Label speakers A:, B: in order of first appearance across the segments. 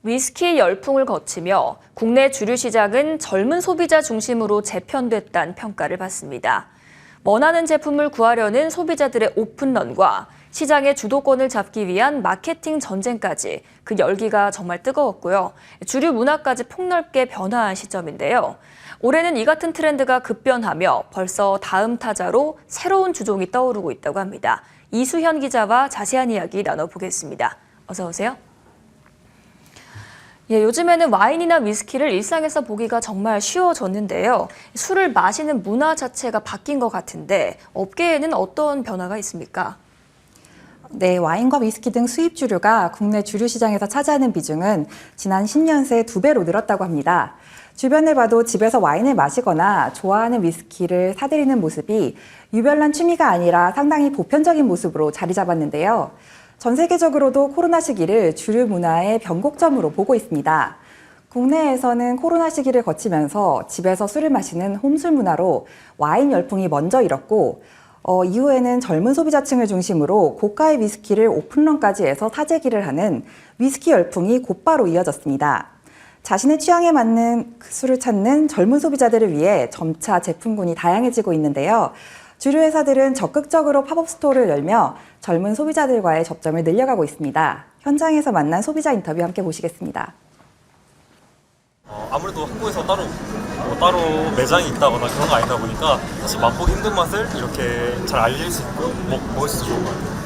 A: 위스키 열풍을 거치며 국내 주류 시장은 젊은 소비자 중심으로 재편됐다는 평가를 받습니다. 원하는 제품을 구하려는 소비자들의 오픈런과 시장의 주도권을 잡기 위한 마케팅 전쟁까지 그 열기가 정말 뜨거웠고요. 주류 문화까지 폭넓게 변화한 시점인데요. 올해는 이 같은 트렌드가 급변하며 벌써 다음 타자로 새로운 주종이 떠오르고 있다고 합니다. 이수현 기자와 자세한 이야기 나눠보겠습니다. 어서 오세요. 요즘에는 와인이나 위스키를 일상에서 보기가 정말 쉬워졌는데요. 술을 마시는 문화 자체가 바뀐 것 같은데 업계에는 어떤 변화가 있습니까?
B: 네, 와인과 위스키 등 수입 주류가 국내 주류 시장에서 차지하는 비중은 지난 10년 새 2배로 늘었다고 합니다. 주변을 봐도 집에서 와인을 마시거나 좋아하는 위스키를 사들이는 모습이 유별난 취미가 아니라 상당히 보편적인 모습으로 자리 잡았는데요. 전 세계적으로도 코로나 시기를 주류 문화의 변곡점으로 보고 있습니다. 국내에서는 코로나 시기를 거치면서 집에서 술을 마시는 홈술 문화로 와인 열풍이 먼저 일었고 이후에는 젊은 소비자층을 중심으로 고가의 위스키를 오픈런까지 해서 사재기를 하는 위스키 열풍이 곧바로 이어졌습니다. 자신의 취향에 맞는 술을 찾는 젊은 소비자들을 위해 점차 제품군이 다양해지고 있는데요. 주류 회사들은 적극적으로 팝업 스토어를 열며 젊은 소비자들과의 접점을 늘려가고 있습니다. 현장에서 만난 소비자 인터뷰 함께 보시겠습니다.
C: 아무래도 한국에서 따로 매장이 있다거나 그런 거 아니다 보니까 사실 맛보기 힘든 맛을 이렇게 잘 알릴 수 있고 먹을 수 좋은 것 같아요.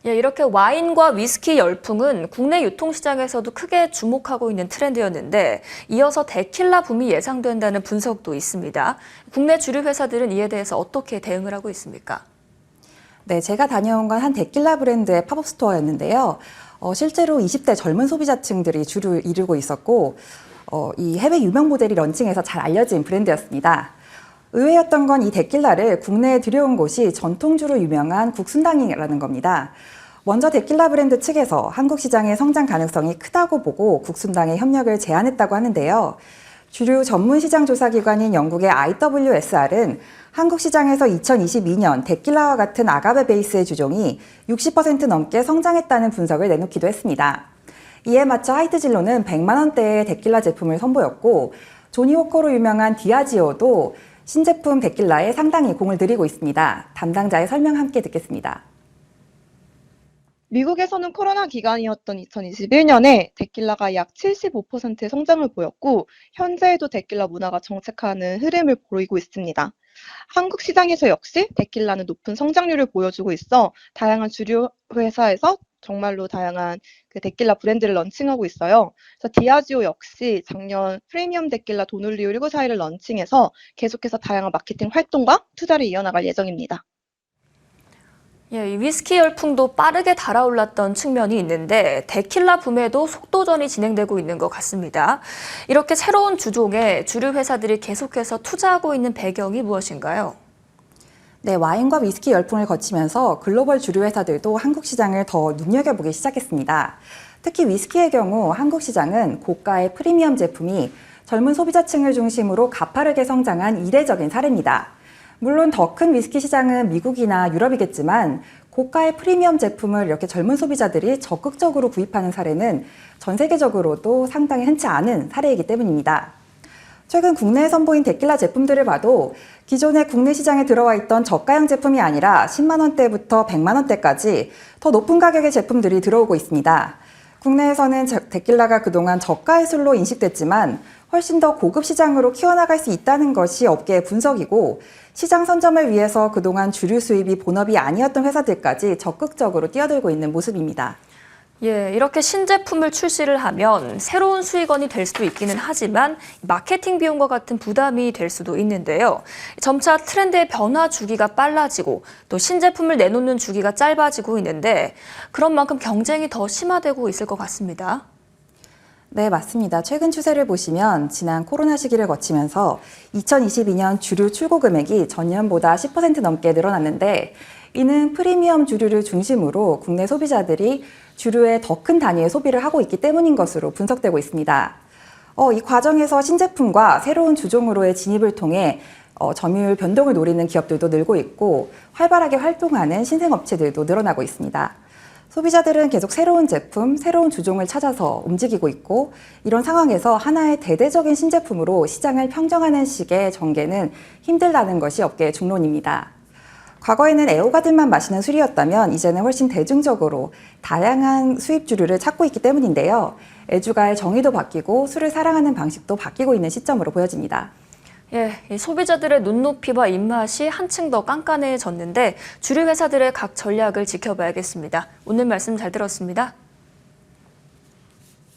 A: 이렇게 와인과 위스키 열풍은 국내 유통시장에서도 크게 주목하고 있는 트렌드였는데 이어서 데킬라 붐이 예상된다는 분석도 있습니다. 국내 주류 회사들은 이에 대해서 어떻게 대응을 하고 있습니까?
B: 네, 제가 다녀온 건 한 데킬라 브랜드의 팝업 스토어였는데요. 실제로 20대 젊은 소비자층들이 주를 이루고 있었고 이 해외 유명 모델이 런칭해서 잘 알려진 브랜드였습니다. 의외였던 건 이 데킬라를 국내에 들여온 곳이 전통주로 유명한 국순당이라는 겁니다. 먼저 데킬라 브랜드 측에서 한국 시장의 성장 가능성이 크다고 보고 국순당에 협력을 제안했다고 하는데요. 주류 전문 시장 조사 기관인 영국의 IWSR은 한국 시장에서 2022년 데킬라와 같은 아가베 베이스의 주종이 60% 넘게 성장했다는 분석을 내놓기도 했습니다. 이에 맞춰 하이트진로는 100만 원대의 데킬라 제품을 선보였고 조니 워커로 유명한 디아지오도 신제품 데킬라에 상당히 공을 들이고 있습니다. 담당자의 설명 함께 듣겠습니다.
D: 미국에서는 코로나 기간이었던 2021년에 데킬라가 약 75%의 성장을 보였고 현재에도 데킬라 문화가 정착하는 흐름을 보이고 있습니다. 한국 시장에서 역시 데킬라는 높은 성장률을 보여주고 있어 다양한 주류 회사에서 정말로 다양한 데킬라 브랜드를 런칭하고 있어요. 그래서 디아지오 역시 작년 프리미엄 데킬라 도놀리오 1941을 런칭해서 계속해서 다양한 마케팅 활동과 투자를 이어나갈 예정입니다.
A: 이 위스키 열풍도 빠르게 달아올랐던 측면이 있는데 데킬라 붐에도 속도전이 진행되고 있는 것 같습니다. 이렇게 새로운 주종에 주류 회사들이 계속해서 투자하고 있는 배경이 무엇인가요?
B: 네, 와인과 위스키 열풍을 거치면서 글로벌 주류 회사들도 한국 시장을 더 눈여겨보기 시작했습니다. 특히 위스키의 경우 한국 시장은 고가의 프리미엄 제품이 젊은 소비자층을 중심으로 가파르게 성장한 이례적인 사례입니다. 물론 더 큰 위스키 시장은 미국이나 유럽이겠지만 고가의 프리미엄 제품을 이렇게 젊은 소비자들이 적극적으로 구입하는 사례는 전 세계적으로도 상당히 흔치 않은 사례이기 때문입니다. 최근 국내에 선보인 데킬라 제품들을 봐도 기존의 국내 시장에 들어와 있던 저가형 제품이 아니라 10만 원대부터 100만 원대까지 더 높은 가격의 제품들이 들어오고 있습니다. 국내에서는 데킬라가 그동안 저가의 술로 인식됐지만 훨씬 더 고급 시장으로 키워나갈 수 있다는 것이 업계의 분석이고 시장 선점을 위해서 그동안 주류 수입이 본업이 아니었던 회사들까지 적극적으로 뛰어들고 있는 모습입니다.
A: 이렇게 신제품을 출시를 하면 새로운 수익원이 될 수도 있기는 하지만 마케팅 비용과 같은 부담이 될 수도 있는데요. 점차 트렌드의 변화 주기가 빨라지고 또 신제품을 내놓는 주기가 짧아지고 있는데 그런 만큼 경쟁이 더 심화되고 있을 것 같습니다.
B: 네, 맞습니다. 최근 추세를 보시면 지난 코로나 시기를 거치면서 2022년 주류 출고 금액이 전년보다 10% 넘게 늘어났는데 이는 프리미엄 주류를 중심으로 국내 소비자들이 주류의 더 큰 단위의 소비를 하고 있기 때문인 것으로 분석되고 있습니다. 이 과정에서 신제품과 새로운 주종으로의 진입을 통해 점유율 변동을 노리는 기업들도 늘고 있고 활발하게 활동하는 신생업체들도 늘어나고 있습니다. 소비자들은 계속 새로운 제품, 새로운 주종을 찾아서 움직이고 있고 이런 상황에서 하나의 대대적인 신제품으로 시장을 평정하는 식의 전개는 힘들다는 것이 업계의 중론입니다. 과거에는 애호가들만 마시는 술이었다면 이제는 훨씬 대중적으로 다양한 수입 주류를 찾고 있기 때문인데요. 애주가의 정의도 바뀌고 술을 사랑하는 방식도 바뀌고 있는 시점으로 보여집니다.
A: 예, 이 소비자들의 눈높이와 입맛이 한층 더 깐깐해졌는데 주류 회사들의 각 전략을 지켜봐야겠습니다. 오늘 말씀 잘 들었습니다.